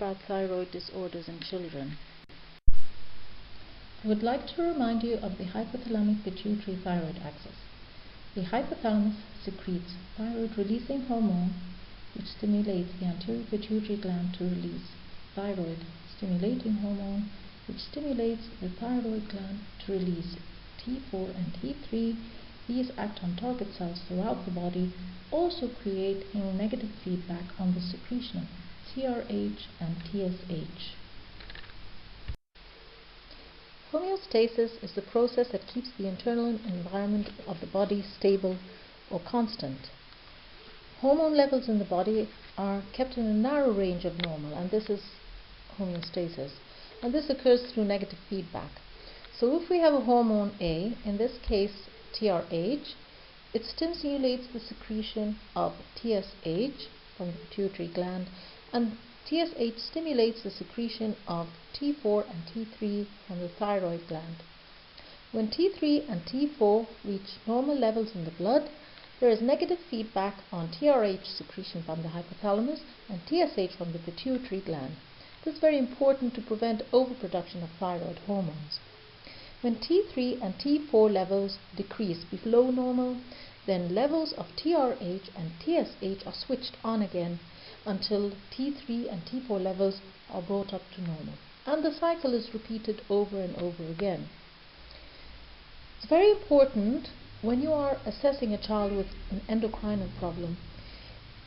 about thyroid disorders in children. I would like to remind you of the hypothalamic pituitary thyroid axis. The hypothalamus secretes thyroid-releasing hormone which stimulates the anterior pituitary gland to release thyroid-stimulating hormone which stimulates the thyroid gland to release T4 and T3. These act on target cells throughout the body, also creating negative feedback on the secretion of TRH and TSH. Homeostasis is the process that keeps the internal environment of the body stable or constant. Hormone levels in the body are kept in a narrow range of normal, and this is homeostasis. And this occurs through negative feedback. So if we have a hormone A, in this case TRH, it stimulates the secretion of TSH from the pituitary gland, and TSH stimulates the secretion of T4 and T3 from the thyroid gland. When T3 and T4 reach normal levels in the blood, there is negative feedback on TRH secretion from the hypothalamus and TSH from the pituitary gland. This is very important to prevent overproduction of thyroid hormones. When T3 and T4 levels decrease below normal, then levels of TRH and TSH are switched on again until T3 and T4 levels are brought up to normal. And the cycle is repeated over and over again. It's very important when you are assessing a child with an endocrinal problem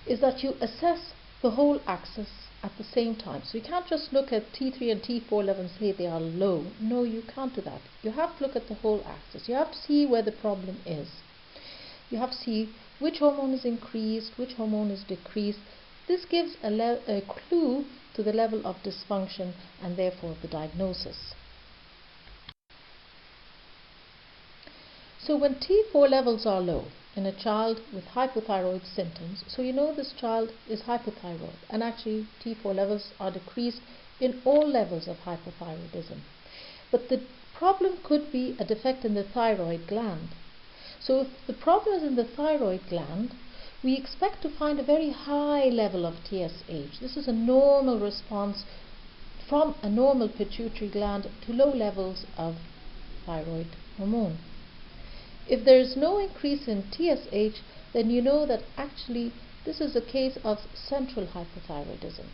is that you assess the whole axis at the same time. So you can't just look at T3 and T4 levels and say they are low. No, you can't do that. You have to look at the whole axis. You have to see where the problem is. You have to see which hormone is increased, which hormone is decreased. This gives a clue to the level of dysfunction and therefore the diagnosis. So when T4 levels are low in a child with hypothyroid symptoms, so you know this child is hypothyroid, and actually T4 levels are decreased in all levels of hypothyroidism. But the problem could be a defect in the thyroid gland. So if the problem is in the thyroid gland, we expect to find a very high level of TSH. This is a normal response from a normal pituitary gland to low levels of thyroid hormone. If there is no increase in TSH, then you know that actually this is a case of central hypothyroidism.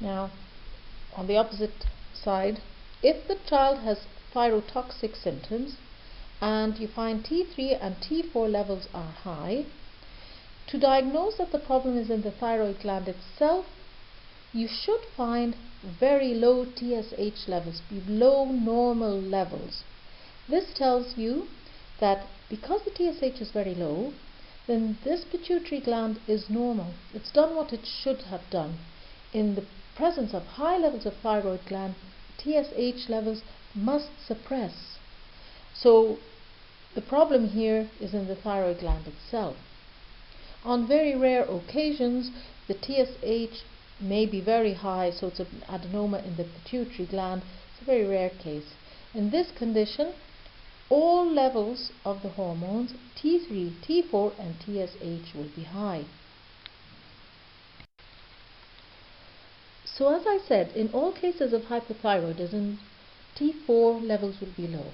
Now, on the opposite side, if the child has thyrotoxic symptoms and you find T3 and T4 levels are high, to diagnose that the problem is in the thyroid gland itself, you should find very low TSH levels, below normal levels. This tells you that because the TSH is very low, then this pituitary gland is normal. It's done what it should have done. In the presence of high levels of thyroid gland, TSH levels must suppress. So the problem here is in the thyroid gland itself. On very rare occasions, the TSH may be very high, so it's an adenoma in the pituitary gland. It's a very rare case. In this condition, all levels of the hormones T3, T4 and TSH will be high. So as I said, in all cases of hypothyroidism, T4 levels will be low.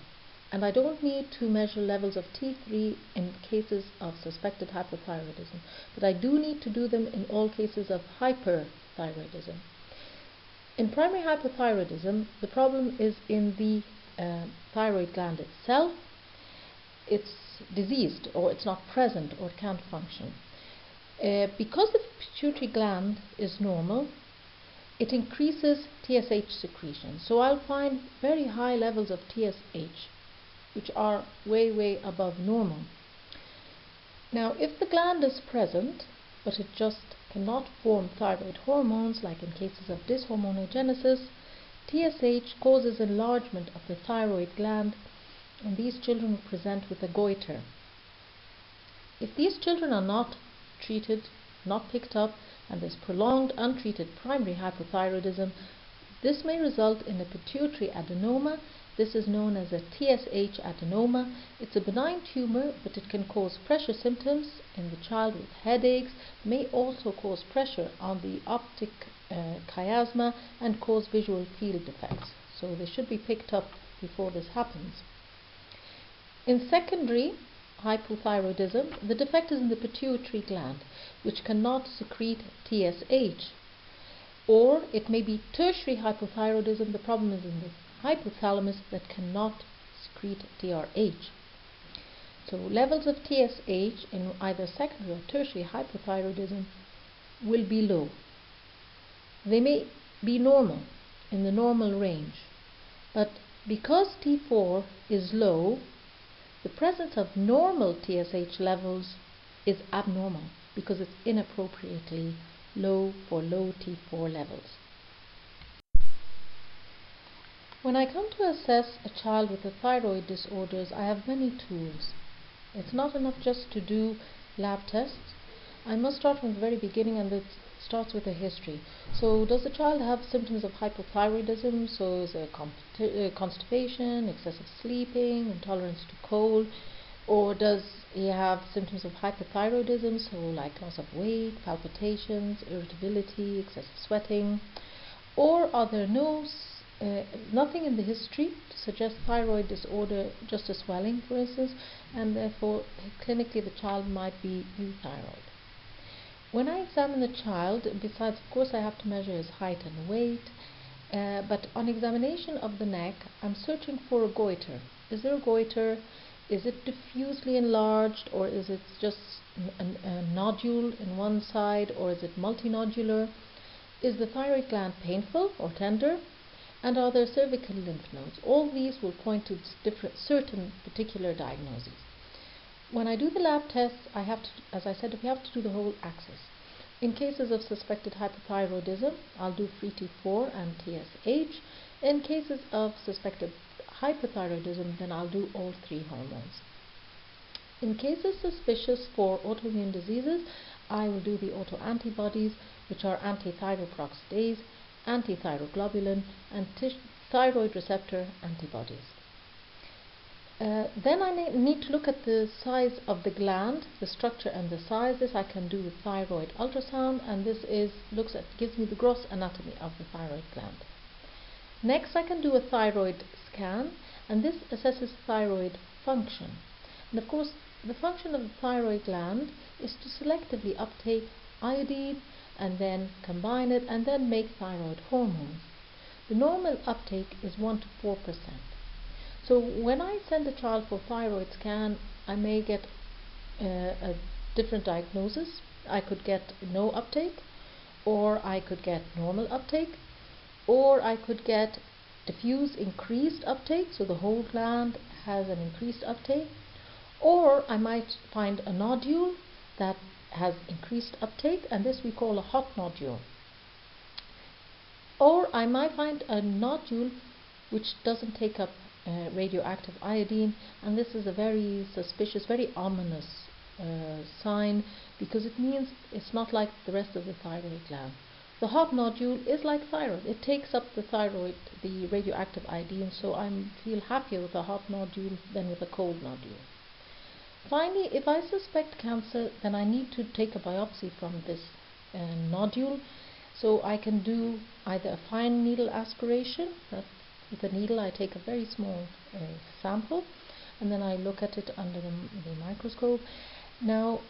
And I don't need to measure levels of T3 in cases of suspected hypothyroidism, but I do need to do them in all cases of hyperthyroidism. In primary hypothyroidism, the problem is in the thyroid gland itself. It's diseased, or it's not present, or it can't function. Because the pituitary gland is normal, it increases TSH secretion. So I'll find very high levels of TSH, which are way above normal. Now, if the gland is present, but it just cannot form thyroid hormones, like in cases of dysharmoniogenesis, TSH causes enlargement of the thyroid gland, and these children will present with a goiter. If these children are not treated, not picked up, and there's prolonged untreated primary hypothyroidism, this may result in a pituitary adenoma. This is known as a TSH adenoma. It's a benign tumor, but it can cause pressure symptoms in the child with headaches, may also cause pressure on the optic chiasma and cause visual field defects. So they should be picked up before this happens. In secondary hypothyroidism, the defect is in the pituitary gland, which cannot secrete TSH. Or it may be tertiary hypothyroidism. The problem is in the hypothalamus that cannot secrete TRH. So levels of TSH in either secondary or tertiary hypothyroidism will be low. They may be normal, in the normal range, but because T4 is low, the presence of normal TSH levels is abnormal because it's inappropriately low for low T4 levels. When I come to assess a child with the thyroid disorders, I have many tools. It's not enough just to do lab tests. I must start from the very beginning, and it starts with a history. So does the child have symptoms of hypothyroidism? So is there constipation, excessive sleeping, intolerance to cold? Or does he have symptoms of hypothyroidism, so like loss of weight, palpitations, irritability, excessive sweating? Or are there nothing in the history to suggest thyroid disorder, just a swelling for instance, and therefore clinically the child might be euthyroid? When I examine the child, besides of course I have to measure his height and weight, but on examination of the neck I'm searching for a goiter. Is there a goiter? Is it diffusely enlarged, or is it just a nodule in one side, or is it multinodular? Is the thyroid gland painful or tender? And are there cervical lymph nodes? All these will point to certain particular diagnoses. When I do the lab tests, I have to, as I said, we have to do the whole axis. In cases of suspected hypothyroidism, I'll do free T4 and TSH. In cases of suspected hypothyroidism, then I'll do all three hormones. In cases suspicious for autoimmune diseases, I will do the autoantibodies, which are anti-thyroperoxidase, anti-thyroglobulin, and thyroid receptor antibodies. Then I need to look at the size of the gland, the structure and the size. This I can do with thyroid ultrasound, and this gives me the gross anatomy of the thyroid gland. Next I can do a thyroid scan, and this assesses thyroid function. And of course the function of the thyroid gland is to selectively uptake iodine and then combine it and then make thyroid hormones. The normal uptake is 1 to 4%. So when I send a child for thyroid scan, I may get a different diagnosis. I could get no uptake, or I could get normal uptake, or I could get diffuse increased uptake, so the whole gland has an increased uptake, or I might find a nodule that has increased uptake, and this we call a hot nodule. Or I might find a nodule which doesn't take up radioactive iodine, and this is a very suspicious, very ominous sign, because it means it's not like the rest of the thyroid gland. The hot nodule is like thyroid. It takes up the radioactive iodine, so I feel happier with a hot nodule than with a cold nodule. Finally, if I suspect cancer, then I need to take a biopsy from this nodule. So I can do either a fine needle aspiration. With a needle I take a very small sample, and then I look at it under the microscope. Now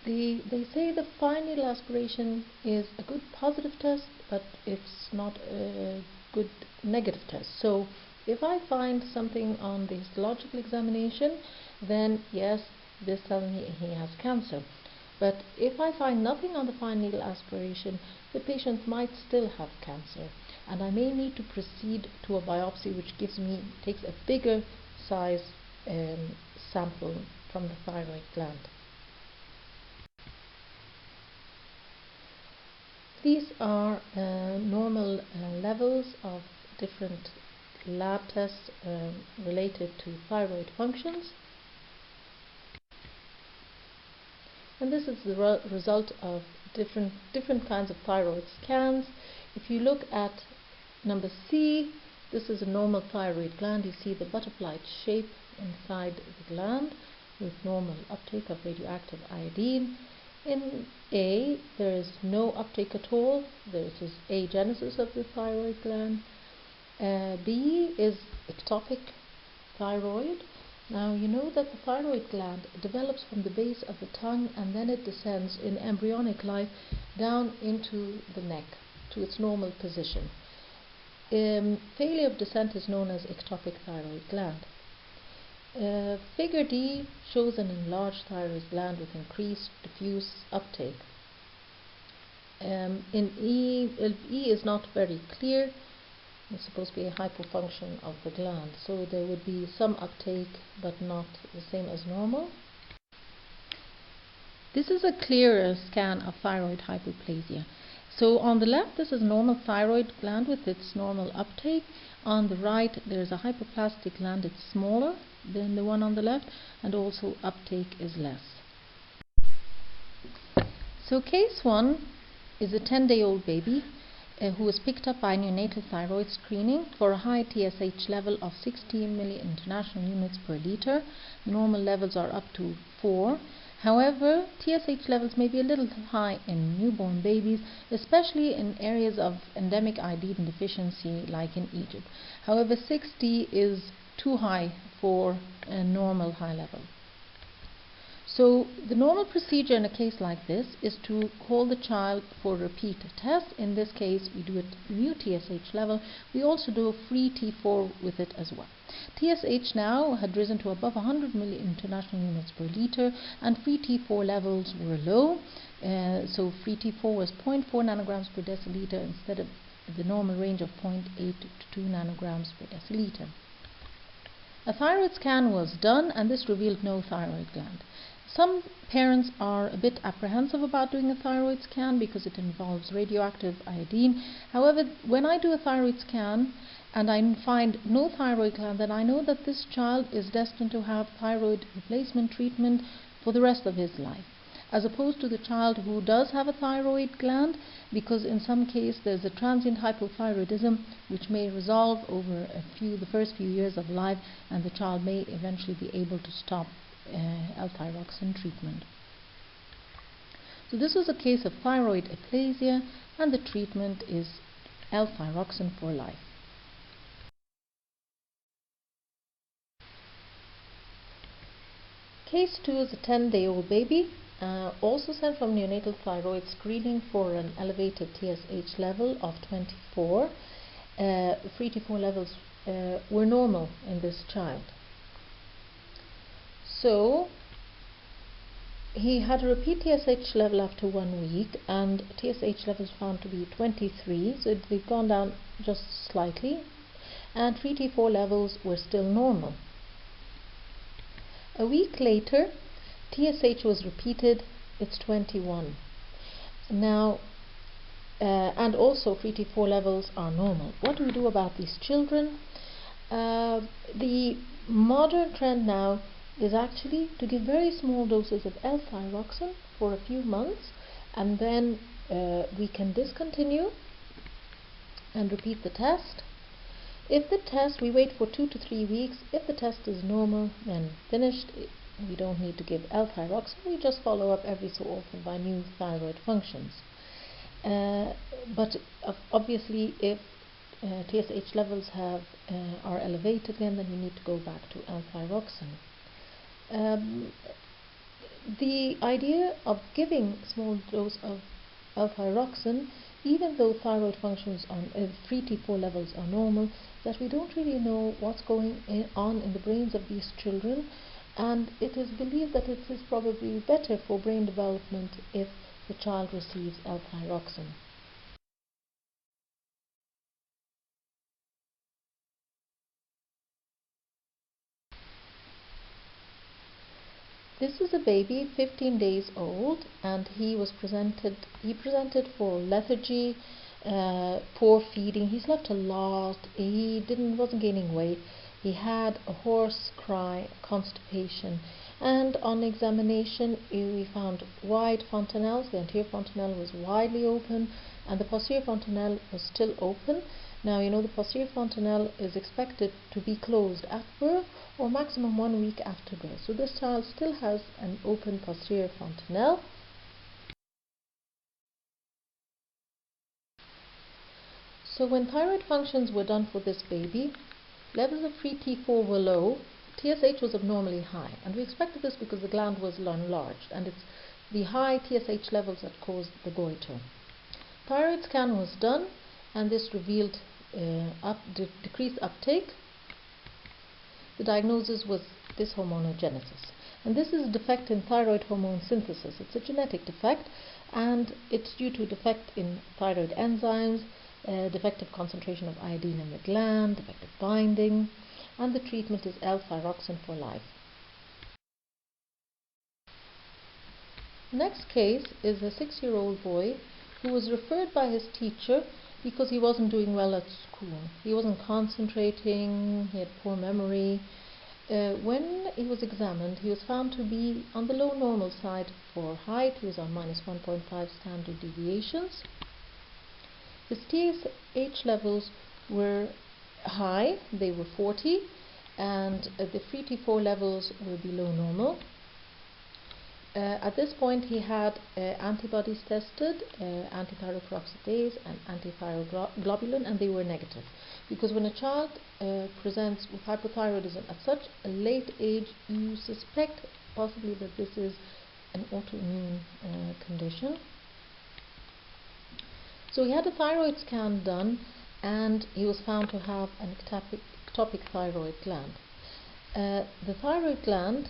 they say the fine needle aspiration is a good positive test, but it's not a good negative test. So if I find something on the histological examination, then yes, this tells me he has cancer. But if I find nothing on the fine needle aspiration, the patient might still have cancer, and I may need to proceed to a biopsy, which takes a bigger size sample from the thyroid gland. These are normal levels of different lab tests related to thyroid functions. And this is the result of different kinds of thyroid scans. If you look at number C, this is a normal thyroid gland. You see the butterfly shape inside the gland with normal uptake of radioactive iodine. In A, there is no uptake at all. There is agenesis of the thyroid gland. B is ectopic thyroid. Now you know that the thyroid gland develops from the base of the tongue and then it descends in embryonic life down into the neck to its normal position. Failure of descent is known as ectopic thyroid gland. Figure D shows an enlarged thyroid gland with increased diffuse uptake. In E is not very clear. It's supposed to be a hypofunction of the gland, so there would be some uptake but not the same as normal. This is a clearer scan of thyroid hypoplasia. So on the left, this is normal thyroid gland with its normal uptake. On the right, there is a hypoplastic gland. It's smaller than the one on the left, and also uptake is less. So case 1 is a 10-day-old baby who was picked up by neonatal thyroid screening for a high TSH level of 16 milli-international units per liter. Normal levels are up to 4. However, TSH levels may be a little high in newborn babies, especially in areas of endemic iodine deficiency like in Egypt. However, 60 is too high for a normal high level. So the normal procedure in a case like this is to call the child for a repeat test. In this case, we do a new TSH level. We also do a free T4 with it as well. TSH now had risen to above 100 milli-international units per liter, and free T4 levels were low. So free T4 was 0.4 nanograms per deciliter instead of the normal range of 0.8 to 2 nanograms per deciliter. A thyroid scan was done, and this revealed no thyroid gland. Some parents are a bit apprehensive about doing a thyroid scan because it involves radioactive iodine. However, when I do a thyroid scan and I find no thyroid gland, then I know that this child is destined to have thyroid replacement treatment for the rest of his life, as opposed to the child who does have a thyroid gland, because in some case there's a transient hypothyroidism which may resolve over the first few years of life, and the child may eventually be able to stop L-thyroxine treatment. So this was a case of thyroid aplasia, and the treatment is L-thyroxine for life. Case 2 is a 10-day-old baby, also sent from neonatal thyroid screening for an elevated TSH level of 24. Free T4 levels were normal in this child. So he had a repeat TSH level after 1 week, and TSH levels found to be 23, so they've gone down just slightly, and free T4 levels were still normal. A week later, TSH was repeated, it's 21. Now, and also free T4 levels are normal. What do we do about these children? The modern trend now is actually to give very small doses of L-thyroxine for a few months, and then we can discontinue and repeat the test. If the test, we wait for 2 to 3 weeks. If the test is normal, then finished. We don't need to give L-thyroxine. We just follow up every so often by new thyroid functions. But obviously, if TSH levels are elevated again, then we need to go back to L-thyroxine. The idea of giving small dose of L-thyroxine, even though thyroid functions on free T4 levels are normal, that we don't really know what's going on in the brains of these children, and it is believed that it is probably better for brain development if the child receives L-thyroxine. This is a baby, 15 days old, and he presented for lethargy, poor feeding. He slept a lot. He wasn't gaining weight. He had a hoarse cry, constipation, and on examination we found wide fontanelles. The anterior fontanelle was widely open, and the posterior fontanelle was still open. Now, you know, the posterior fontanelle is expected to be closed at birth or maximum 1 week after birth. So this child still has an open posterior fontanelle. So when thyroid functions were done for this baby, levels of free T4 were low, TSH was abnormally high, and we expected this because the gland was enlarged, and it's the high TSH levels that caused the goiter. Thyroid scan was done, and this revealed decreased uptake. The diagnosis was dishormonogenesis, and this is a defect in thyroid hormone synthesis. It's a genetic defect, and it's due to defect in thyroid enzymes, defective concentration of iodine in the gland, defective binding, and the treatment is L-thyroxine for life. Next case is a 6-year-old boy who was referred by his teacher because he wasn't doing well at school. He wasn't concentrating, he had poor memory. When he was examined, he was found to be on the low normal side for height. He was on minus 1.5 standard deviations. His TSH levels were high, they were 40, and the free T4 levels were below normal. At this point he had antibodies tested, antithyroperoxidase and antithyroglobulin, and they were negative. Because when a child presents with hypothyroidism at such a late age, you suspect possibly that this is an autoimmune condition. So he had a thyroid scan done, and he was found to have an ectopic thyroid gland. The thyroid gland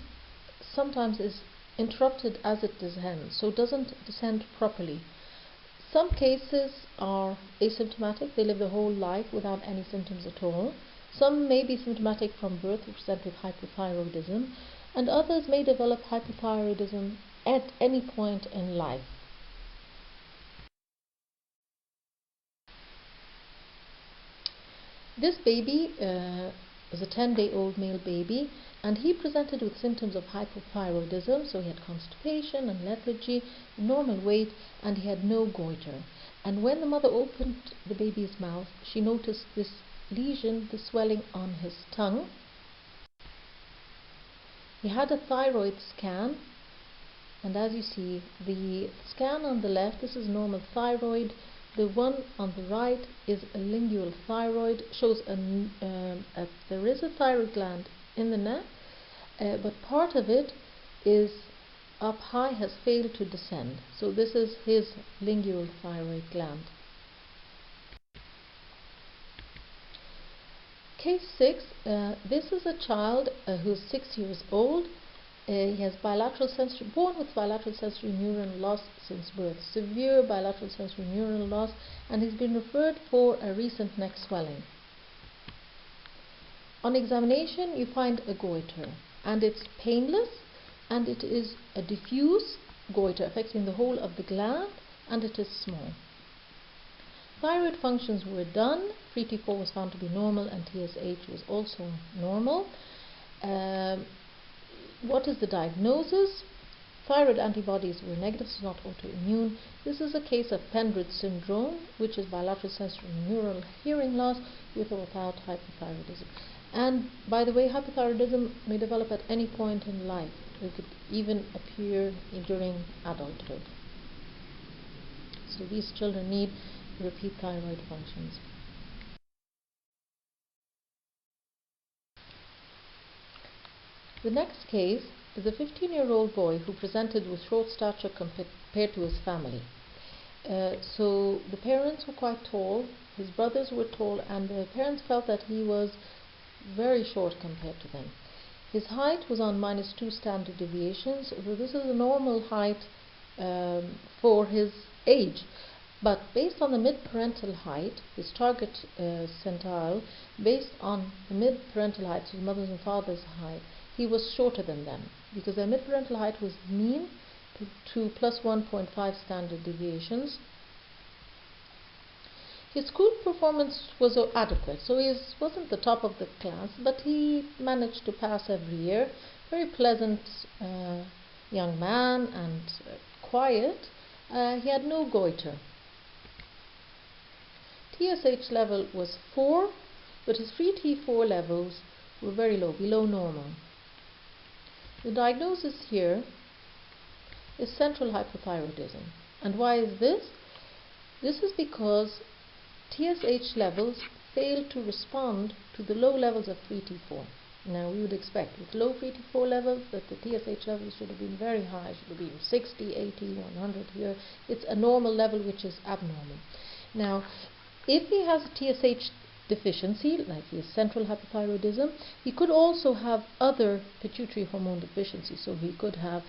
sometimes is interrupted as it descends, so doesn't descend properly. Some cases are asymptomatic, they live their whole life without any symptoms at all. Some may be symptomatic from birth, who present with hypothyroidism, and others may develop hypothyroidism at any point in life. This baby was a 10-day-old male baby, and he presented with symptoms of hypothyroidism. So he had constipation and lethargy, normal weight, and he had no goiter. And when the mother opened the baby's mouth, she noticed this lesion, this swelling on his tongue. He had a thyroid scan, and as you see, the scan on the left, this is normal thyroid. The one on the right is a lingual thyroid, shows there is a thyroid gland in the neck, but part of it is up high, has failed to descend. So this is his lingual thyroid gland. Case 6, this is a child who's 6 years old. He has born with bilateral sensory neuron loss since birth, severe bilateral sensory neuron loss, and he's been referred for a recent neck swelling. On examination, you find a goiter, and it's painless, and it is a diffuse goiter affecting the whole of the gland, and it is small. Thyroid functions were done, free T4 was found to be normal, and TSH was also normal. What is the diagnosis? Thyroid antibodies were negative, so not autoimmune. This is a case of Pendred syndrome, which is bilateral sensory neural hearing loss with or without hypothyroidism. And by the way, hypothyroidism may develop at any point in life. It could even appear during adulthood. So these children need repeat thyroid functions. The next case is a 15-year-old boy who presented with short stature compared to his family. So the parents were quite tall, his brothers were tall, and the parents felt that he was very short compared to them. His height was on -2 standard deviations, so this is a normal height for his age. But based on the mid-parental height, his target centile, based on the mid-parental height, so his mother's and father's height, he was shorter than them, because their mid-parental height was mean to plus 1.5 standard deviations. His school performance was adequate, so he wasn't the top of the class, but he managed to pass every year. Very pleasant young man, and quiet. He had no goiter. TSH level was 4, but his free T4 levels were very low, below normal. The diagnosis here is central hypothyroidism. And why is this? This is because TSH levels fail to respond to the low levels of free T4. Now we would expect with low free T4 levels that the TSH levels should have been very high, should have been 60, 80, 100 here. It's a normal level which is abnormal. Now if he has a TSH deficiency, like he has central hypothyroidism, he could also have other pituitary hormone deficiencies. So he could have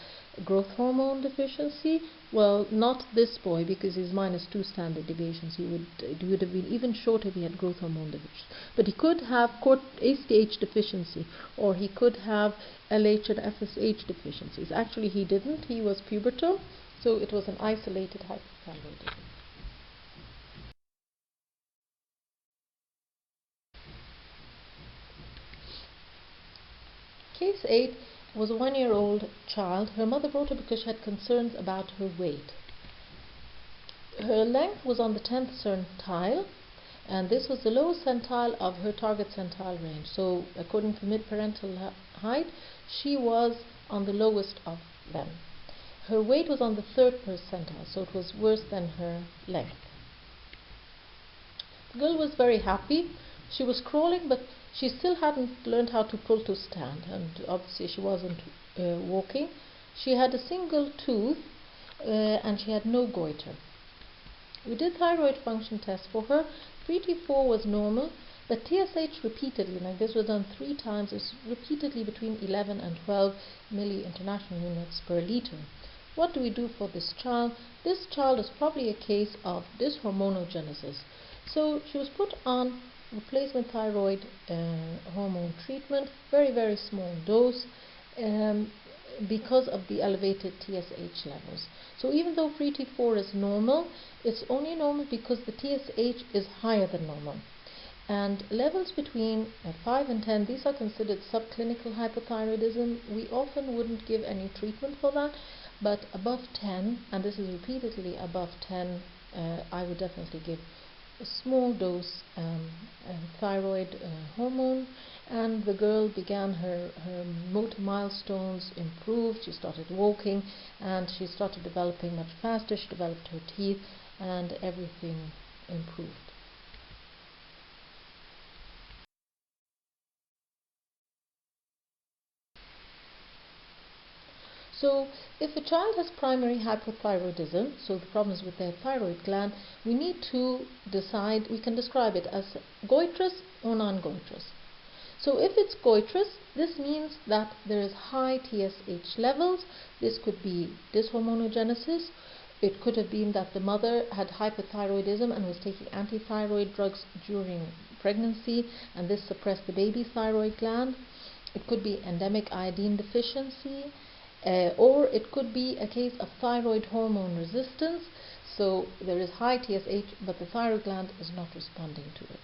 growth hormone deficiency. Well, not this boy, because he's -2 standard deviations. He would have been even shorter if he had growth hormone deficiency. But he could have ACTH deficiency, or he could have LH and FSH deficiencies. Actually, he didn't. He was pubertal, so it was an isolated hypothyroidism. Case 8 was a 1-year-old child. Her mother brought her because she had concerns about her weight. Her length was on the 10th centile, and this was the lowest centile of her target centile range. So according to mid-parental height, she was on the lowest of them. Her weight was on the 3rd percentile, so it was worse than her length. The girl was very happy. She was crawling, but she still hadn't learned how to pull to stand, and obviously she wasn't walking. She had a single tooth, and she had no goiter. We did thyroid function tests for her. Free T4 was normal, but TSH repeatedly, like this was done 3 times, is repeatedly between 11 and 12 milli-international units per liter. What do we do for this child? This child is probably a case of dyshormonogenesis. So she was put on replacement thyroid hormone treatment, very small dose, because of the elevated TSH levels. So even though free T4 is normal, it's only normal because the TSH is higher than normal. And levels between 5 and 10, these are considered subclinical hypothyroidism. We often wouldn't give any treatment for that, but above 10, and this is repeatedly above 10, I would definitely give a small dose thyroid hormone. And the girl began her motor milestones improved. She started walking, and she started developing much faster. She developed her teeth, and everything improved. So if a child has primary hypothyroidism, so the problems with their thyroid gland, we need to decide, we can describe it as goitrous or non-goitrous. So if it's goitrous, this means that there is high TSH levels. This could be dyshormonogenesis. It could have been that the mother had hypothyroidism and was taking anti-thyroid drugs during pregnancy, and this suppressed the baby's thyroid gland. It could be endemic iodine deficiency. Or it could be a case of thyroid hormone resistance, so there is high TSH but the thyroid gland is not responding to it.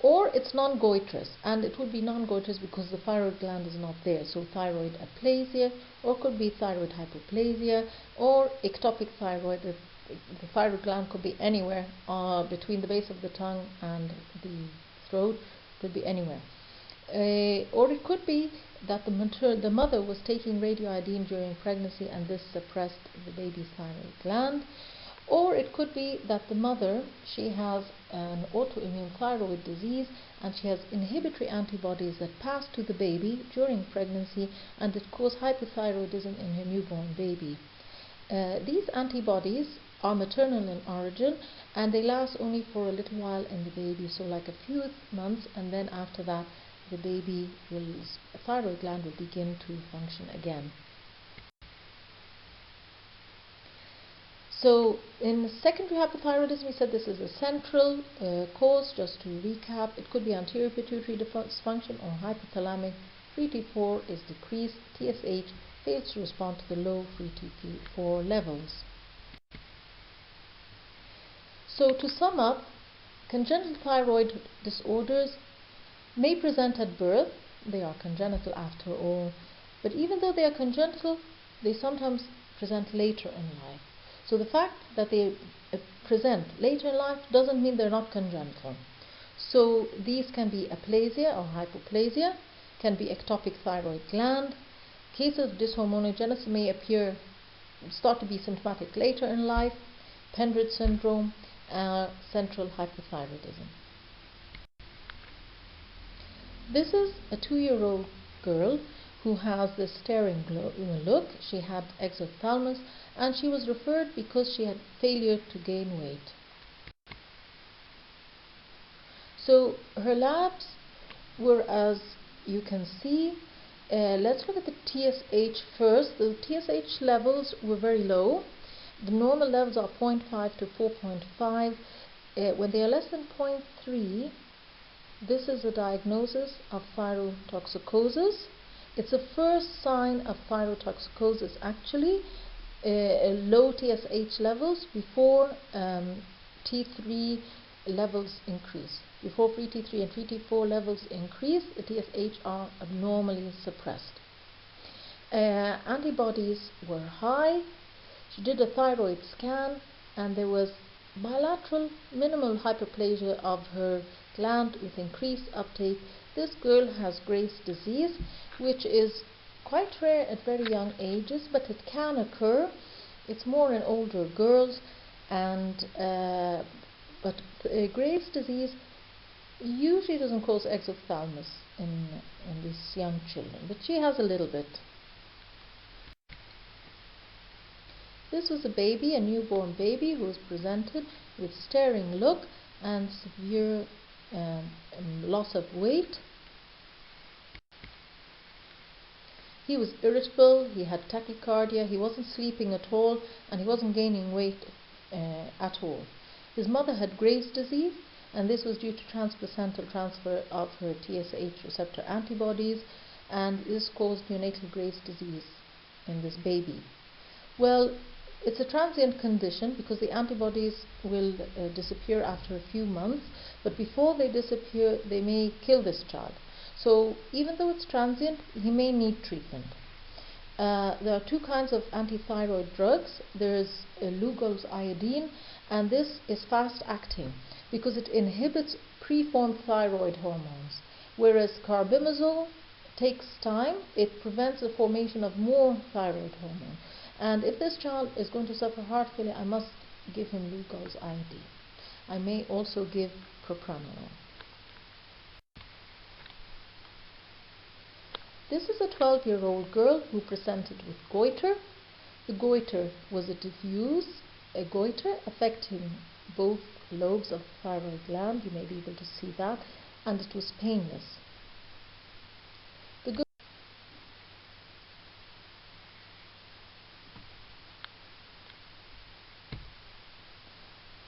Or it's non-goitrous, and it would be non-goitrous because the thyroid gland is not there, so thyroid aplasia, or could be thyroid hypoplasia, or ectopic thyroid. The thyroid gland could be anywhere between the base of the tongue and the throat, could be anywhere. Or it could be that the mother was taking radioiodine during pregnancy and this suppressed the baby's thyroid gland. Or it could be that the mother, she has an autoimmune thyroid disease and she has inhibitory antibodies that pass to the baby during pregnancy and it cause hypothyroidism in her newborn baby. These antibodies are maternal in origin and they last only for a little while in the baby, so like a few months, and then after that the baby thyroid gland will begin to function again. So in secondary hypothyroidism, we said this is a central cause. Just to recap, it could be anterior pituitary dysfunction or hypothalamic. Free T4 is decreased. TSH fails to respond to the low free T4 levels. So to sum up, congenital thyroid disorders may present at birth. They are congenital after all. But even though they are congenital, they sometimes present later in life. So the fact that they present later in life doesn't mean they're not congenital. So these can be aplasia or hypoplasia, can be ectopic thyroid gland. Cases of dyshormonogenesis may start to be symptomatic later in life, Pendred syndrome, central hypothyroidism. This is a 2-year-old girl who has this staring look. She had exophthalmos and she was referred because she had failure to gain weight. So her labs were, as you can see, let's look at the TSH first. The TSH levels were very low. The normal levels are 0.5 to 4.5. When they are less than 0.3, this is a diagnosis of thyrotoxicosis. It's a first sign of thyrotoxicosis actually, low TSH levels before T3 levels increase. Before free T3 and free T4 levels increase, the TSH are abnormally suppressed. Antibodies were high. She did a thyroid scan and there was bilateral minimal hyperplasia of her gland with increased uptake. This girl has Graves' disease, which is quite rare at very young ages, but it can occur. It's more in older girls, and but Graves' disease usually doesn't cause exophthalmos in these young children, but she has a little bit. This was a baby, a newborn baby, who was presented with staring look and severe loss of weight. He was irritable, he had tachycardia, he wasn't sleeping at all, and he wasn't gaining weight at all. His mother had Graves' disease, and this was due to transplacental transfer of her TSH receptor antibodies, and this caused neonatal Graves' disease in this baby. Well, it's a transient condition because the antibodies will disappear after a few months, but before they disappear, they may kill this child. So even though it's transient, he may need treatment. There are two kinds of antithyroid drugs. There is Lugol's iodine, and this is fast acting because it inhibits preformed thyroid hormones, whereas carbimazole takes time. It prevents the formation of more thyroid hormone. And if this child is going to suffer heart failure, I must give him Lugol's iodine. I may also give propranolol. This is a 12-year-old girl who presented with goiter. The goiter was a diffuse goiter affecting both lobes of the thyroid gland. You may be able to see that, and it was painless.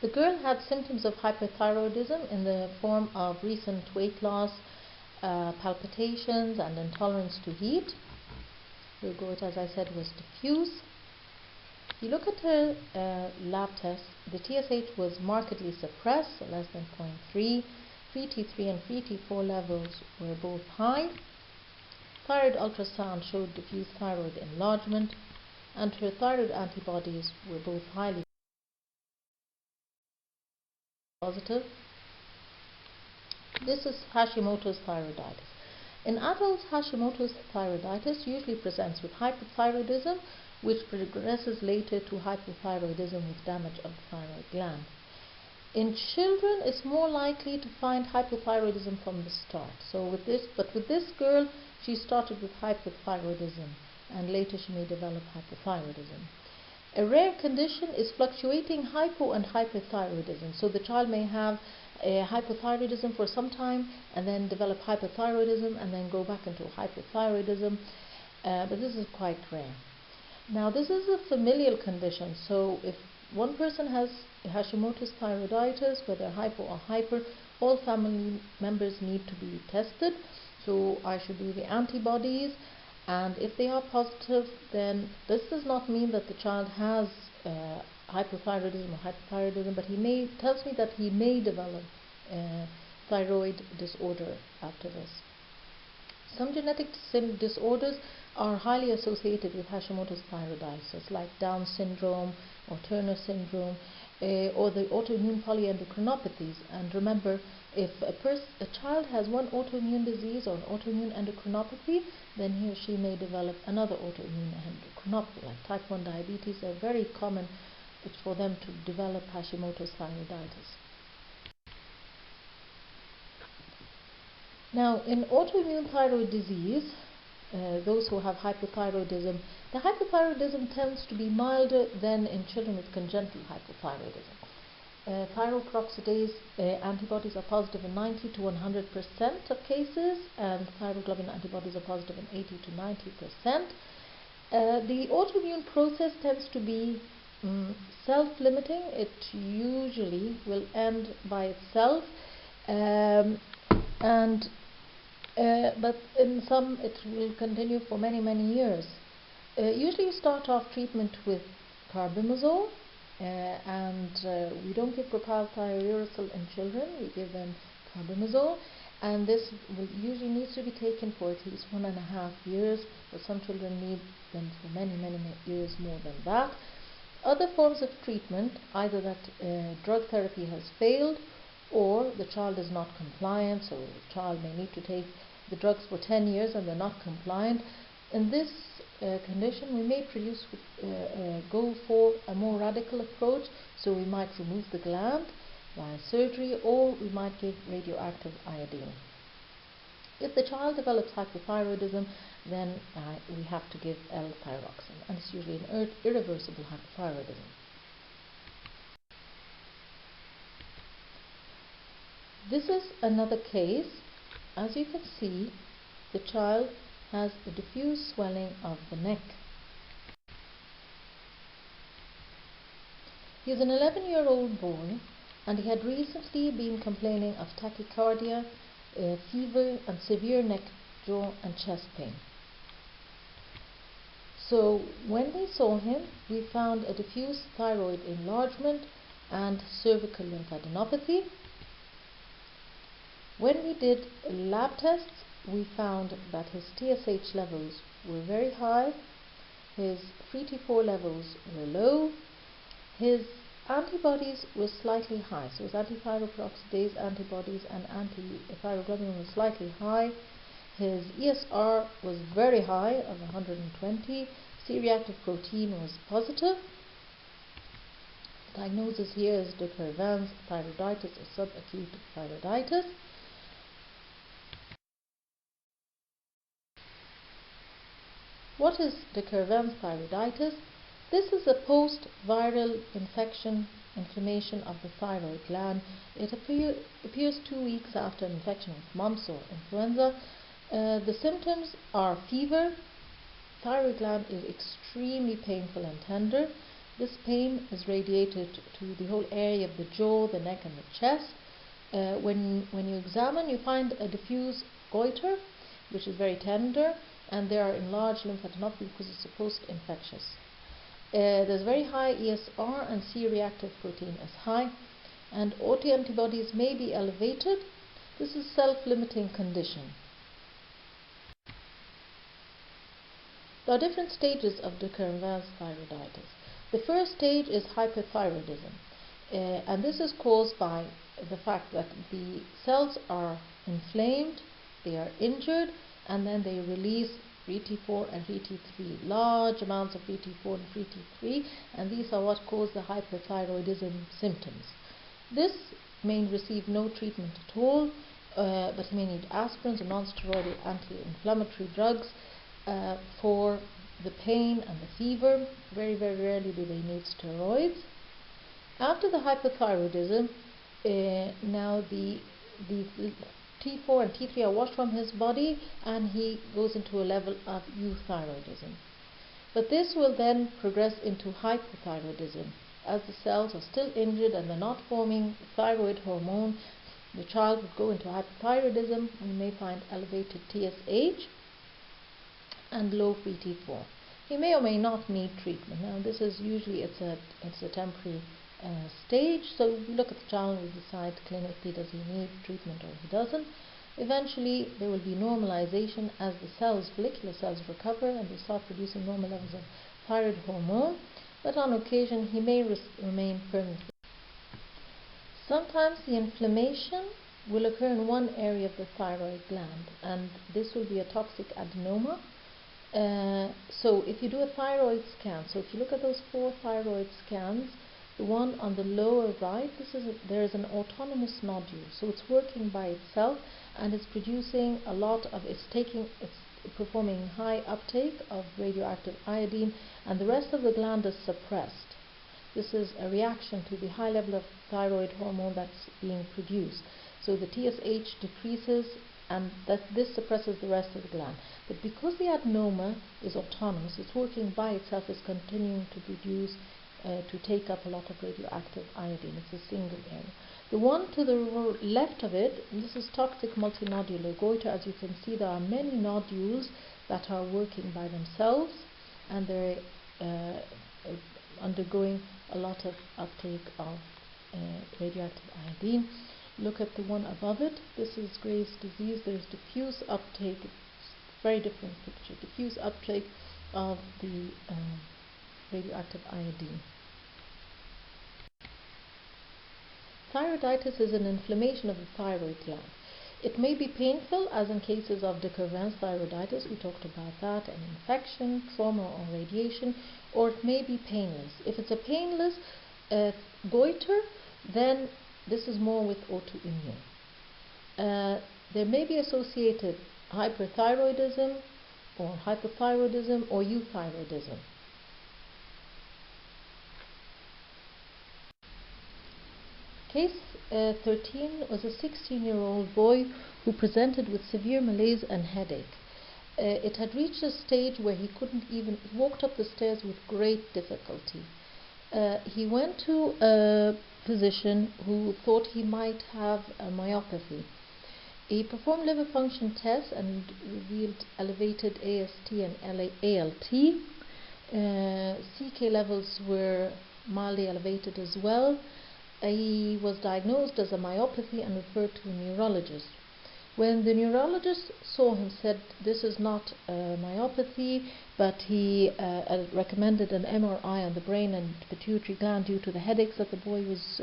The girl had symptoms of hyperthyroidism in the form of recent weight loss, palpitations, and intolerance to heat. The goiter, as I said, was diffuse. If you look at her lab test, the TSH was markedly suppressed, so less than 0.3. Free T3 and free T4 levels were both high. Thyroid ultrasound showed diffuse thyroid enlargement, and her thyroid antibodies were both highly positive. This is Hashimoto's thyroiditis. In adults, Hashimoto's thyroiditis usually presents with hypothyroidism, which progresses later to hypothyroidism with damage of the thyroid gland. In children, it's more likely to find hypothyroidism from the start. With this girl, she started with hypothyroidism, and later she may develop hypothyroidism. A rare condition is fluctuating hypo and hyperthyroidism. So the child may have hypothyroidism for some time and then develop hypothyroidism and then go back into hypothyroidism, but this is quite rare. Now, this is a familial condition, so if one person has Hashimoto's thyroiditis, whether hypo or hyper, all family members need to be tested. So I should do the antibodies, and if they are positive, then this does not mean that the child has hypothyroidism or hyperthyroidism, but tells me that he may develop thyroid disorder after this. Some genetic disorders are highly associated with Hashimoto's thyroiditis, like Down syndrome or Turner syndrome, or the autoimmune polyendocrinopathies. And remember, if a child has one autoimmune disease or an autoimmune endocrinopathy, then he or she may develop another autoimmune endocrinopathy, like type 1 diabetes. They're very common it's for them to develop Hashimoto's thyroiditis. Now, in autoimmune thyroid disease, those who have hypothyroidism, the hypothyroidism tends to be milder than in children with congenital hypothyroidism. Thyroperoxidase antibodies are positive in 90 to 100% of cases, and thyroglobulin antibodies are positive in 80 to 90%. The autoimmune process tends to be self-limiting. It usually will end by itself, but in some it will continue for many years. Usually you start off treatment with carbimazole, and we don't give propyl thiouracil in children. We give them carbimazole, and this usually needs to be taken for at least 1.5 years, but some children need them for many years more than that. Other forms of treatment, either that drug therapy has failed or the child is not compliant, so the child may need to take the drugs for 10 years and they're not compliant. In this condition, we may go for a more radical approach, so we might remove the gland via surgery, or we might give radioactive iodine. If the child develops hypothyroidism, then we have to give L-thyroxine, and it's usually an irreversible hypothyroidism. This is another case. As you can see, the child has a diffuse swelling of the neck. He is an 11-year-old boy, and he had recently been complaining of tachycardia, fever, and severe neck, jaw, and chest pain. So when we saw him, we found a diffuse thyroid enlargement and cervical lymphadenopathy. When we did lab tests, we found that his TSH levels were very high, his free T4 levels were low, his antibodies were slightly high, so his anti-thyroperoxidase antibodies and anti-thyroglobulin were slightly high, his ESR was very high of 120, C-reactive protein was positive. The diagnosis here is de Quervain's thyroiditis or subacute thyroiditis. What is de Quervain's thyroiditis? This is a post-viral inflammation of the thyroid gland. It appears 2 weeks after an infection with mumps or influenza. The symptoms are fever. Thyroid gland is extremely painful and tender. This pain is radiated to the whole area of the jaw, the neck, and the chest. When you examine, you find a diffuse goiter, which is very tender, and there are enlarged lymphadenopathy because it's post-infectious. There's very high ESR, and C-reactive protein is high, and autoantibodies may be elevated. This is a self-limiting condition. There are different stages of de Quervain's thyroiditis. The first stage is hypothyroidism, and this is caused by the fact that the cells are inflamed, they are injured, and then they release free T4 and free T3, large amounts of free T4 and free T3, and these are what cause the hypothyroidism symptoms. This may receive no treatment at all, but he may need aspirins or non-steroidal anti-inflammatory drugs for the pain and the fever. Very rarely do they need steroids. After the hypothyroidism, now the T4 and T3 are washed from his body, and he goes into a level of euthyroidism. But this will then progress into hypothyroidism. As the cells are still injured and they're not forming thyroid hormone, the child would go into hypothyroidism. We may find elevated TSH and low free T4. He may or may not need treatment. Now this is usually it's a temporary stage, so we look at the child and we decide clinically does he need treatment or he doesn't. Eventually there will be normalization as the cells, follicular cells, recover and they start producing normal levels of thyroid hormone, but on occasion he may remain permanently. Sometimes the inflammation will occur in one area of the thyroid gland, and this will be a toxic adenoma. So if you do a thyroid scan, so if you look at those 4 thyroid scans, The one on the lower right, there is an autonomous nodule, so it's working by itself and it's producing a lot of, it's performing high uptake of radioactive iodine, and the rest of the gland is suppressed. This is a reaction to the high level of thyroid hormone that's being produced. So the TSH decreases, and this suppresses the rest of the gland. But because the adenoma is autonomous, it's working by itself, it's continuing to produce, to take up a lot of radioactive iodine. It's a single area. The one to the left of it, this is toxic multinodular goiter. As you can see, there are many nodules that are working by themselves, and they're undergoing a lot of uptake of radioactive iodine. Look at the one above it. This is Graves' disease. There's diffuse uptake. It's a very different picture. Diffuse uptake of the radioactive iodine. Thyroiditis is an inflammation of the thyroid gland. It may be painful, as in cases of decurrence thyroiditis, we talked about that, an infection, trauma or radiation, or it may be painless. If it's a painless goiter, then this is more with autoimmune. There may be associated hyperthyroidism or hypothyroidism or euthyroidism. Case 13 was a 16-year-old boy who presented with severe malaise and headache. It had reached a stage where he walked up the stairs with great difficulty. He went to a physician who thought he might have a myopathy. He performed liver function tests and revealed elevated AST and ALT. CK levels were mildly elevated as well. He was diagnosed as a myopathy and referred to a neurologist. When the neurologist saw him, said this is not a myopathy, but he recommended an MRI on the brain and pituitary gland due to the headaches that the boy was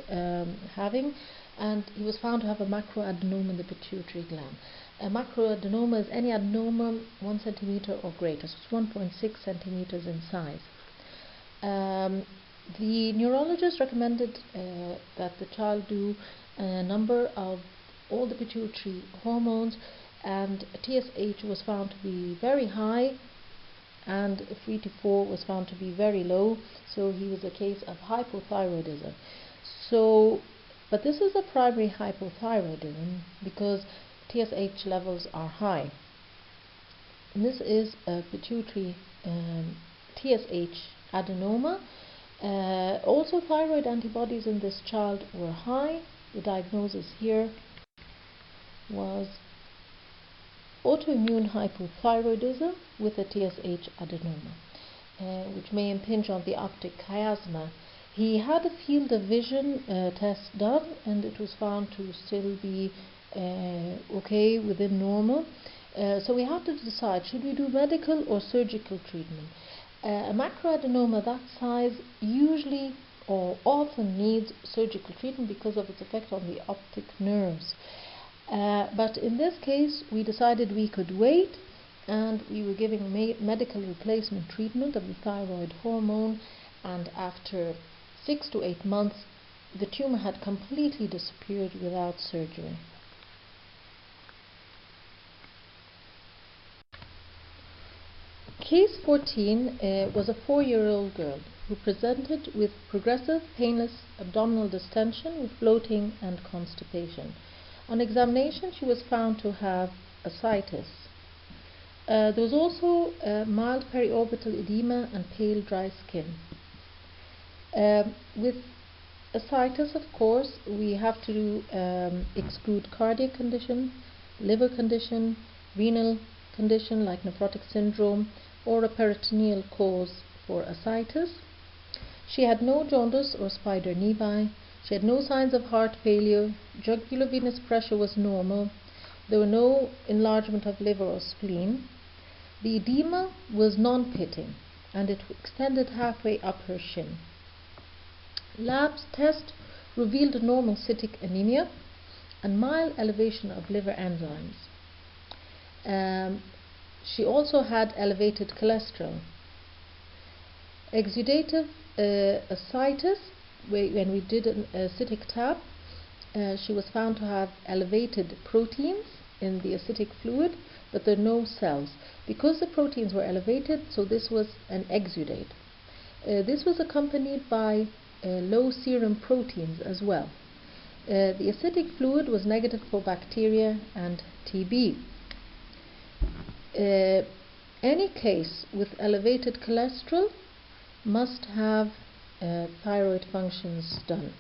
having, and he was found to have a macroadenoma in the pituitary gland. A macroadenoma is any adenoma 1 centimeter or greater, so it's 1.6 centimeters in size. The neurologist recommended that the child do a number of all the pituitary hormones, and TSH was found to be very high and 3 to 4 was found to be very low, so he was a case of hypothyroidism. But this is a primary hypothyroidism because TSH levels are high. And this is a pituitary TSH adenoma. Also, thyroid antibodies in this child were high. The diagnosis here was autoimmune hypothyroidism with a TSH adenoma, which may impinge on the optic chiasma. He had a field of vision test done, and it was found to still be okay, within normal. So we have to decide, should we do medical or surgical treatment? A macroadenoma that size usually or often needs surgical treatment because of its effect on the optic nerves. But in this case, we decided we could wait, and we were giving medical replacement treatment of the thyroid hormone, and after 6 to 8 months, the tumor had completely disappeared without surgery. Case 14 was a 4-year-old girl who presented with progressive painless abdominal distension with bloating and constipation. On examination, she was found to have ascites. There was also mild periorbital edema and pale dry skin. With ascites, of course, we have to exclude cardiac condition, liver condition, renal condition like nephrotic syndrome, or a peritoneal cause for ascites. She had no jaundice or spider nevi. She had no signs of heart failure. Jugular venous pressure was normal. There were no enlargement of liver or spleen. The edema was non-pitting, and it extended halfway up her shin. Labs test revealed a normal cytic anemia and mild elevation of liver enzymes. She also had elevated cholesterol. Exudative ascites when we did an acidic tap, she was found to have elevated proteins in the acidic fluid, but there are no cells. Because the proteins were elevated, so this was an exudate. This was accompanied by low serum proteins as well. The acidic fluid was negative for bacteria and TB. Any case with elevated cholesterol must have thyroid functions done.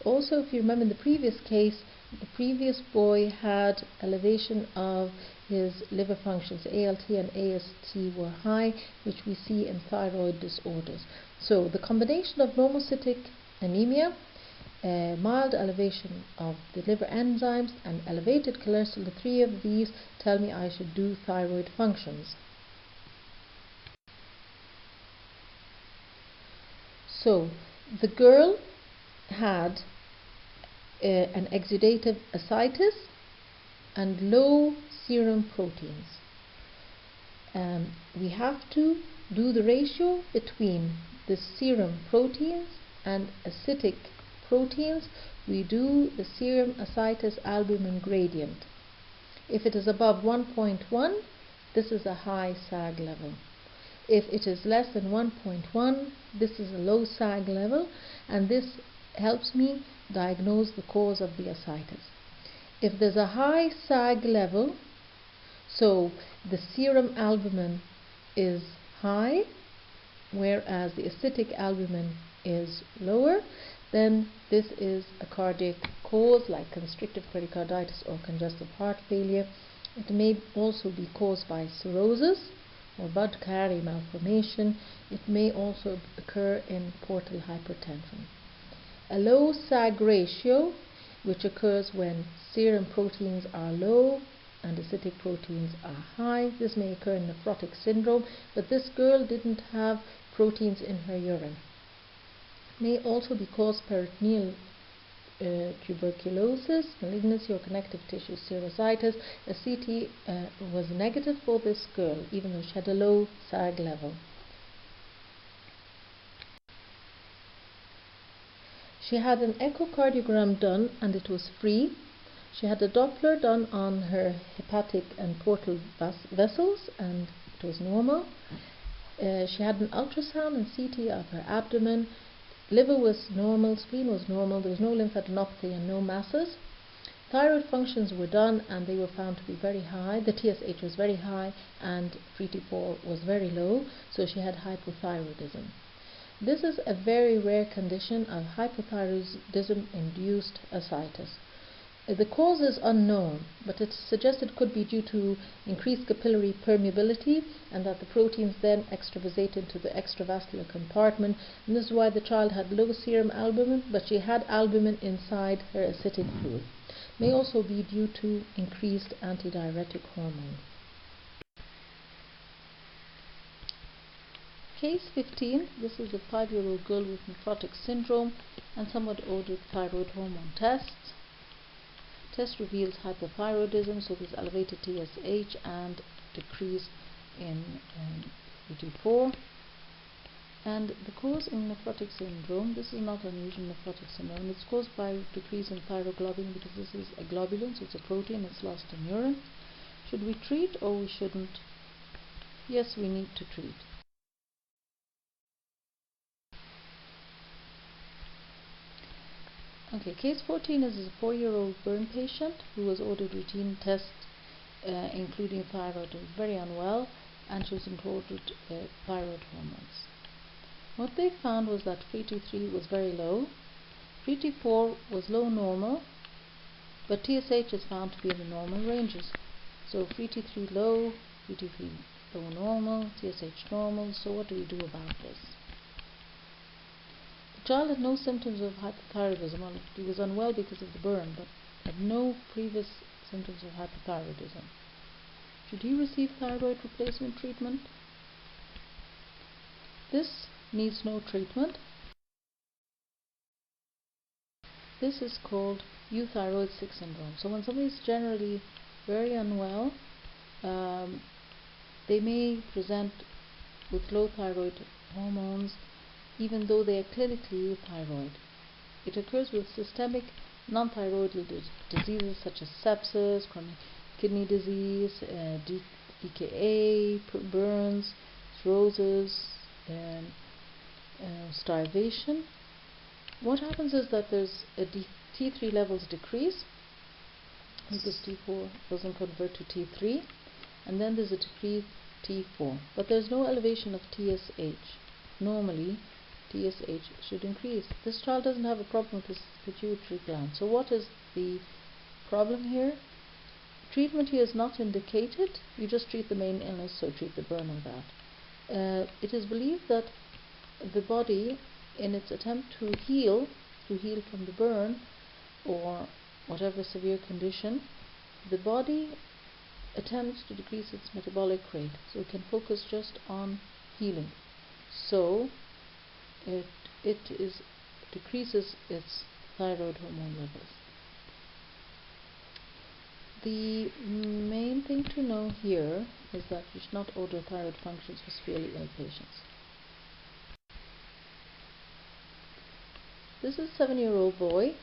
Also, if you remember in the previous case, the previous boy had elevation of his liver functions. ALT and AST were high, which we see in thyroid disorders. So the combination of normocytic anemia, mild elevation of the liver enzymes, and elevated cholesterol, the three of these tell me I should do thyroid functions. So the girl had an exudative ascites and low serum proteins. We have to do the ratio between the serum proteins and acidic proteins. We do the serum ascites albumin gradient. If it is above 1.1, this is a high SAG level. If it is less than 1.1, this is a low SAG level, and this helps me diagnose the cause of the ascites. If there's a high SAG level, so the serum albumin is high, whereas the acidic albumin is lower, then this is a cardiac cause like constrictive pericarditis or congestive heart failure. It may also be caused by cirrhosis or Budd-Chiari malformation. It may also occur in portal hypertension. A low SAG ratio, which occurs when serum proteins are low and acidic proteins are high. This may occur in nephrotic syndrome, but this girl didn't have proteins in her urine. May also be caused peritoneal tuberculosis, malignancy, or connective tissue serositis. A CT was negative for this girl, even though she had a low SAG level. She had an echocardiogram done and it was free. She had a Doppler done on her hepatic and portal vessels and it was normal. She had an ultrasound and CT of her abdomen. Liver was normal, spleen was normal, there was no lymphadenopathy and no masses. Thyroid functions were done and they were found to be very high. The TSH was very high and free T4 was very low, so she had hypothyroidism. This is a very rare condition of hypothyroidism-induced ascites. The cause is unknown, but it's suggested could be due to increased capillary permeability and that the proteins then extravasate into the extravascular compartment. And this is why the child had low serum albumin, but she had albumin inside her acidic fluid. May also be due to increased antidiuretic hormone. Case 15, this is a 5-year-old girl with nephrotic syndrome and somewhat ordered thyroid hormone tests. Test reveals hypothyroidism, so there's elevated TSH and decrease in T4. And the cause in nephrotic syndrome, this is not unusual in nephrotic syndrome, it's caused by decrease in thyroglobulin because this is a globulin, so it's a protein, it's lost in urine. Should we treat or we shouldn't? Yes, we need to treat. Okay, case 14 is a 4-year-old burn patient who was ordered routine tests including thyroid and was very unwell, and she was ordered thyroid hormones. What they found was that free T3 was very low, free T4 was low normal, but TSH is found to be in the normal ranges. So free T3 low, free T3 low normal, TSH normal. So what do we do about this? The child had no symptoms of hypothyroidism. Well, he was unwell because of the burn, but had no previous symptoms of hypothyroidism. Should he receive thyroid replacement treatment? This needs no treatment. This is called euthyroid sick syndrome. So when somebody is generally very unwell, they may present with low thyroid hormones even though they are clinically thyroid. It occurs with systemic non-thyroidal diseases such as sepsis, chronic kidney disease, DKA, burns, cirrhosis, and starvation. What happens is that there's a T3 levels decrease because T4 doesn't convert to T3, and then there's a decreased T4, but there's no elevation of TSH. Normally TSH should increase. This child doesn't have a problem with his pituitary gland. So what is the problem here? Treatment here is not indicated. You just treat the main illness, so treat the burn of that. It is believed that the body, in its attempt to heal from the burn or whatever severe condition, the body attempts to decrease its metabolic rate, so it can focus just on healing. So it decreases its thyroid hormone levels. The main thing to know here is that you should not order thyroid functions for severely ill patients. This is a 7-year-old boy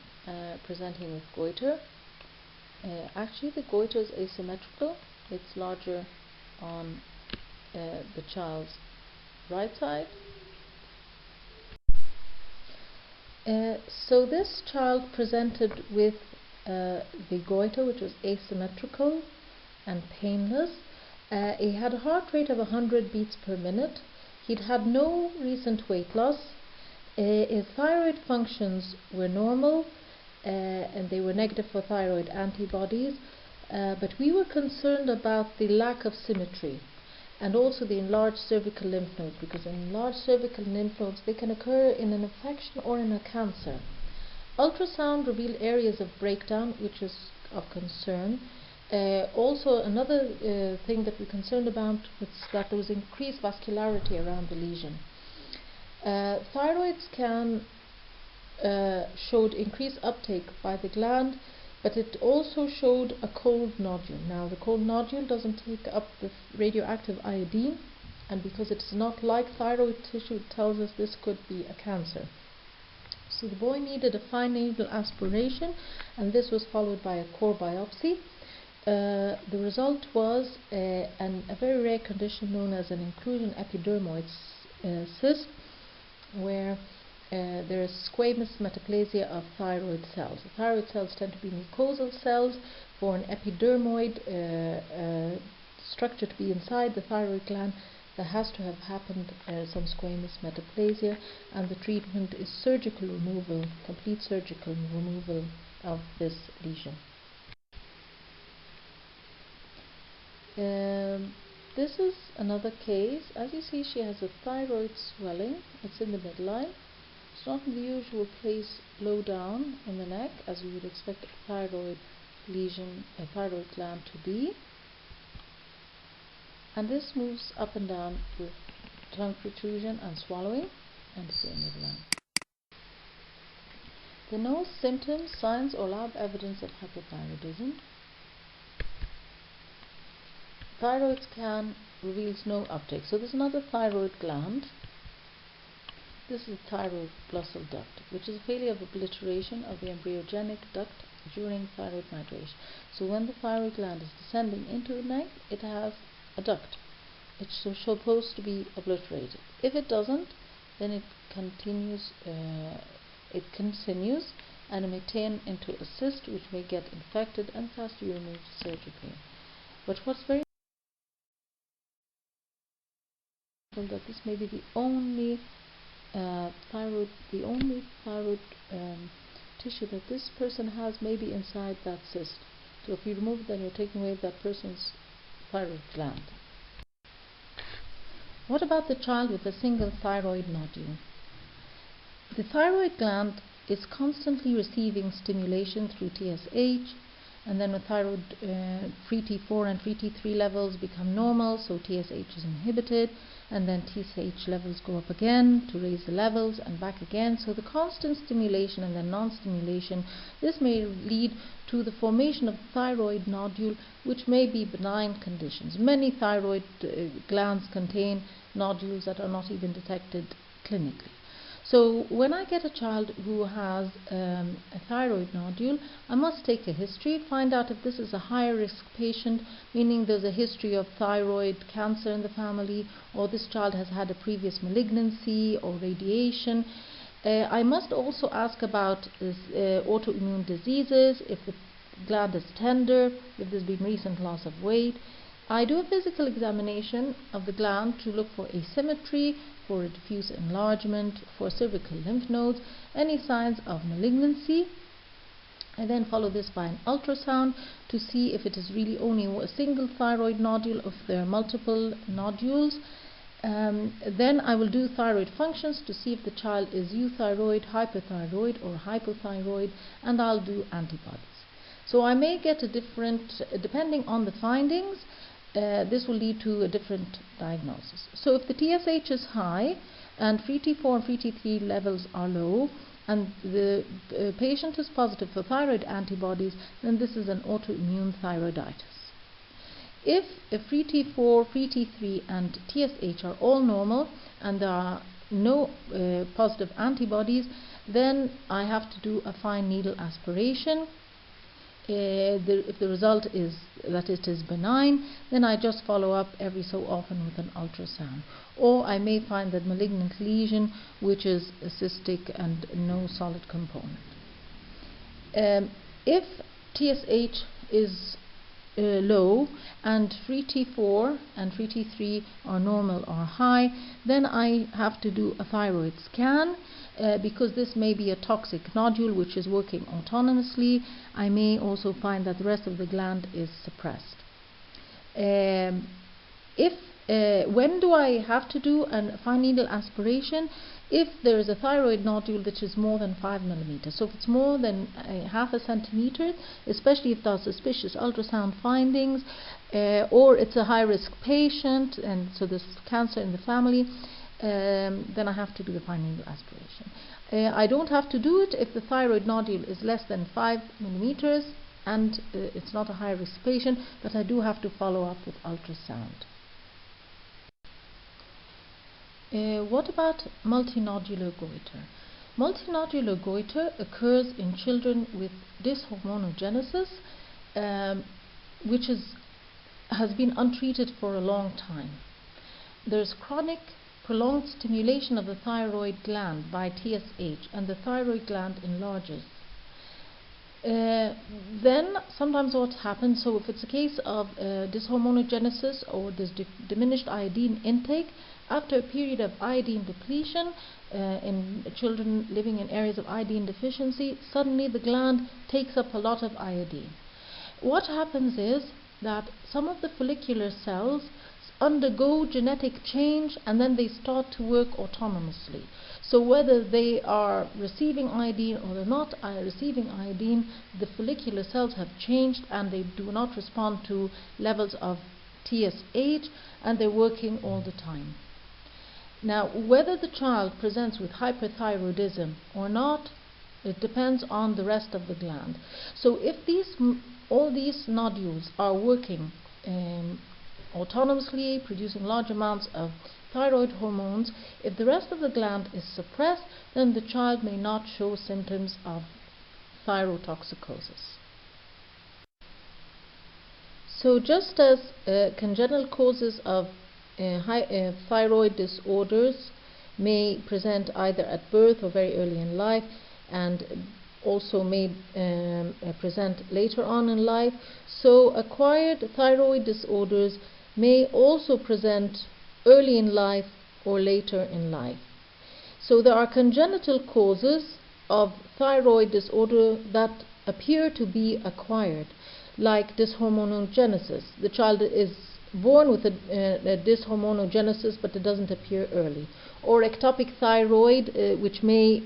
presenting with goiter. Actually, the goiter is asymmetrical. It's larger on the child's right side. So this child presented with the goiter, which was asymmetrical and painless. He had a heart rate of 100 beats per minute. He'd had no recent weight loss. His thyroid functions were normal, and they were negative for thyroid antibodies, but we were concerned about the lack of symmetry and also the enlarged cervical lymph nodes, because enlarged cervical lymph nodes, they can occur in an infection or in a cancer. Ultrasound revealed areas of breakdown, which is of concern. Also, another thing that we're concerned about was that there was increased vascularity around the lesion. Thyroid scan showed increased uptake by the gland, but it also showed a cold nodule. Now, the cold nodule doesn't take up the radioactive iodine, and because it's not like thyroid tissue, it tells us this could be a cancer. So the boy needed a fine needle aspiration, and this was followed by a core biopsy. The result was a very rare condition known as an inclusion epidermoid cyst, where there is squamous metaplasia of thyroid cells. The thyroid cells tend to be mucosal cells. For an epidermoid structure to be inside the thyroid gland, there has to have happened some squamous metaplasia, and the treatment is surgical removal, complete surgical removal of this lesion. This is another case. As you see, she has a thyroid swelling. It's in the midline. It's not in the usual place low down in the neck, as we would expect a thyroid lesion, a thyroid gland to be. And this moves up and down with tongue protrusion and swallowing, and it's in the midline. There are no symptoms, signs, or lab evidence of hypothyroidism. Thyroid scan reveals no uptake. So there's another thyroid gland. This is the thyroid glossal duct, which is a failure of obliteration of the embryogenic duct during thyroid migration. So when the thyroid gland is descending into the neck, it has a duct. It's supposed to be obliterated. If it doesn't, then it continues and it may turn into a cyst, which may get infected and has to be removed surgically. But what's very important, that this may be the only thyroid tissue that this person has, maybe inside that cyst. So if you remove it, then you're taking away that person's thyroid gland. What about the child with a single thyroid nodule? The thyroid gland is constantly receiving stimulation through TSH, and then when thyroid free T4 and free T3 levels become normal, so TSH is inhibited, and then TSH levels go up again to raise the levels and back again. So the constant stimulation and then non-stimulation, this may lead to the formation of thyroid nodule, which may be benign conditions. Many thyroid glands contain nodules that are not even detected clinically. So when I get a child who has a thyroid nodule, I must take a history, find out if this is a higher risk patient, meaning there's a history of thyroid cancer in the family, or this child has had a previous malignancy or radiation. I must also ask about autoimmune diseases, if the gland is tender, if there's been recent loss of weight. I do a physical examination of the gland to look for asymmetry, for a diffuse enlargement, for cervical lymph nodes, any signs of malignancy. I then follow this by an ultrasound to see if it is really only a single thyroid nodule, or if there are multiple nodules. Then I will do thyroid functions to see if the child is euthyroid, hyperthyroid or hypothyroid, and I'll do antibodies. So I may get a different, depending on the findings, this will lead to a different diagnosis. So if the TSH is high and free T4 and free T3 levels are low, and the patient is positive for thyroid antibodies, then this is an autoimmune thyroiditis. If free T4, free T3 and TSH are all normal and there are no positive antibodies, then I have to do a fine needle aspiration. If the result is that it is benign, then I just follow up every so often with an ultrasound. Or I may find that malignant lesion which is cystic and no solid component. If TSH is low and free T4 and free T3 are normal or high, then I have to do a thyroid scan. Because this may be a toxic nodule which is working autonomously. I may also find that the rest of the gland is suppressed. When do I have to do a fine needle aspiration? If there is a thyroid nodule which is more than 5 millimeters. So if it's more than half a centimeter, especially if there are suspicious ultrasound findings, or it's a high-risk patient and so there's cancer in the family, then I have to do the fine needle aspiration. I don't have to do it if the thyroid nodule is less than 5 millimeters and it's not a high-risk patient, but I do have to follow up with ultrasound. What about multinodular goiter? Multinodular goiter occurs in children with dyshormonogenesis, which has been untreated for a long time. There's chronic prolonged stimulation of the thyroid gland by TSH and the thyroid gland enlarges. Then sometimes what happens, so if it's a case of dyshormonogenesis or there's diminished iodine intake, after a period of iodine depletion in children living in areas of iodine deficiency, suddenly the gland takes up a lot of iodine. What happens is that some of the follicular cells undergo genetic change and then they start to work autonomously. So whether they are receiving iodine or they're not receiving iodine, the follicular cells have changed and they do not respond to levels of TSH and they're working all the time. Now, whether the child presents with hyperthyroidism or not, it depends on the rest of the gland. So if all these nodules are working autonomously, producing large amounts of thyroid hormones, if the rest of the gland is suppressed, then the child may not show symptoms of thyrotoxicosis. So just as congenital causes of thyroid disorders may present either at birth or very early in life, and also may present later on in life, so acquired thyroid disorders may also present early in life or later in life. So there are congenital causes of thyroid disorder that appear to be acquired, like dyshormonogenesis. The child is born with a dyshormonogenesis, but it doesn't appear early. Or ectopic thyroid, which may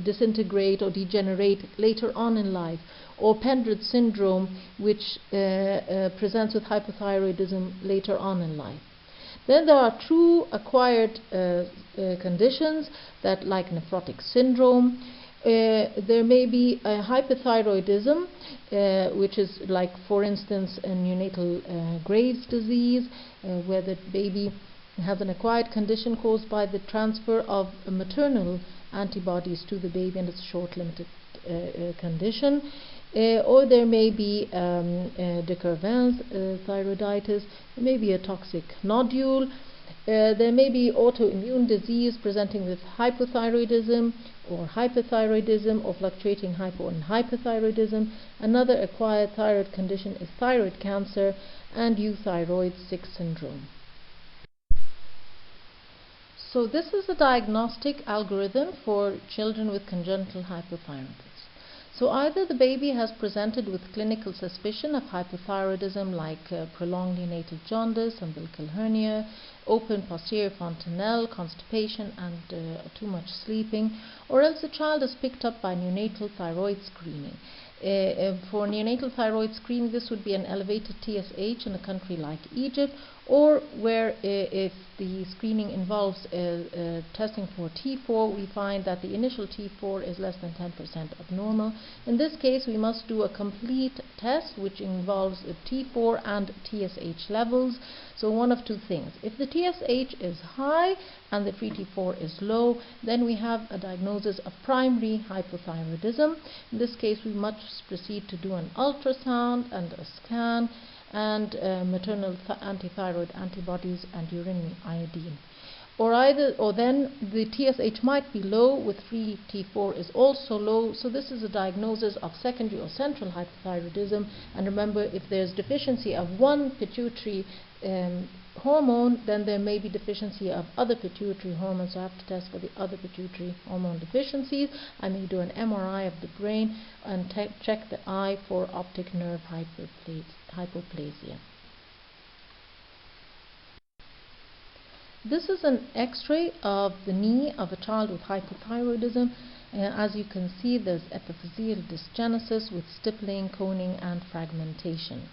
disintegrate or degenerate later on in life. Or Pendred syndrome, which presents with hypothyroidism later on in life. Then there are true acquired conditions that, like nephrotic syndrome. There may be a hypothyroidism, which is like, for instance, a neonatal Graves' disease, where the baby has an acquired condition caused by the transfer of maternal antibodies to the baby, and it's a short limited condition. Or there may be decurvence, thyroiditis, there may be a toxic nodule, there may be autoimmune disease presenting with hypothyroidism or hyperthyroidism or fluctuating hypo and hyperthyroidism. Another acquired thyroid condition is thyroid cancer and euthyroid sick syndrome. So this is a diagnostic algorithm for children with congenital hypothyroidism. So either the baby has presented with clinical suspicion of hypothyroidism like prolonged neonatal jaundice, umbilical hernia, open posterior fontanelle, constipation and too much sleeping, or else the child is picked up by neonatal thyroid screening. For neonatal thyroid screening, this would be an elevated TSH in a country like Egypt, or where if the screening involves testing for T4, we find that the initial T4 is less than 10% abnormal. In this case, we must do a complete test which involves T4 and TSH levels. So one of two things: if the TSH is high and the free T4 is low, then we have a diagnosis of primary hypothyroidism. In this case, we must proceed to do an ultrasound and a scan and maternal antithyroid antibodies and urinary iodine. Or then the TSH might be low with free T4 is also low, so this is a diagnosis of secondary or central hypothyroidism. And remember, if there's deficiency of one pituitary hormone, then there may be deficiency of other pituitary hormones, so I have to test for the other pituitary hormone deficiencies. I may do an MRI of the brain and check the eye for optic nerve hypoplasia. This is an X-ray of the knee of a child with hypothyroidism. As you can see, there's epiphyseal dysgenesis with stippling, coning and fragmentation.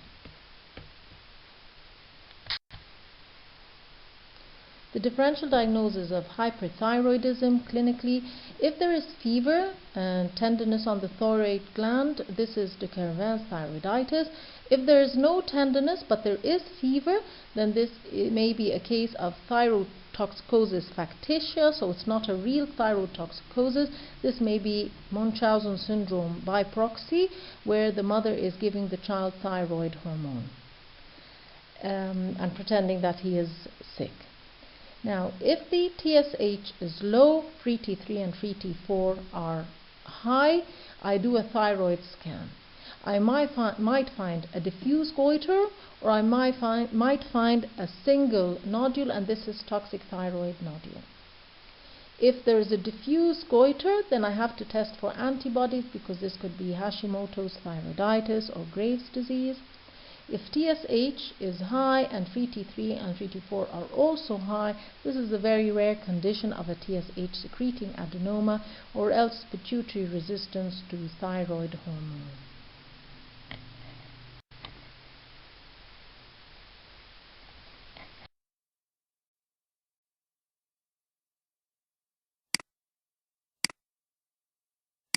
The differential diagnosis of hyperthyroidism clinically: if there is fever and tenderness on the thyroid gland, this is decurvence thyroiditis. If there is no tenderness but there is fever, then this may be a case of thyrotoxicosis factitia, so it's not a real thyrotoxicosis. This may be Munchausen syndrome by proxy, where the mother is giving the child thyroid hormone and pretending that he is sick. Now, if the TSH is low, free T3 and free T4 are high, I do a thyroid scan. I might find a diffuse goiter, or I might find a single nodule, and this is toxic thyroid nodule. If there is a diffuse goiter, then I have to test for antibodies, because this could be Hashimoto's thyroiditis or Graves' disease. If TSH is high and free T3 and free T4 are also high, this is a very rare condition of a TSH secreting adenoma, or else pituitary resistance to thyroid hormone.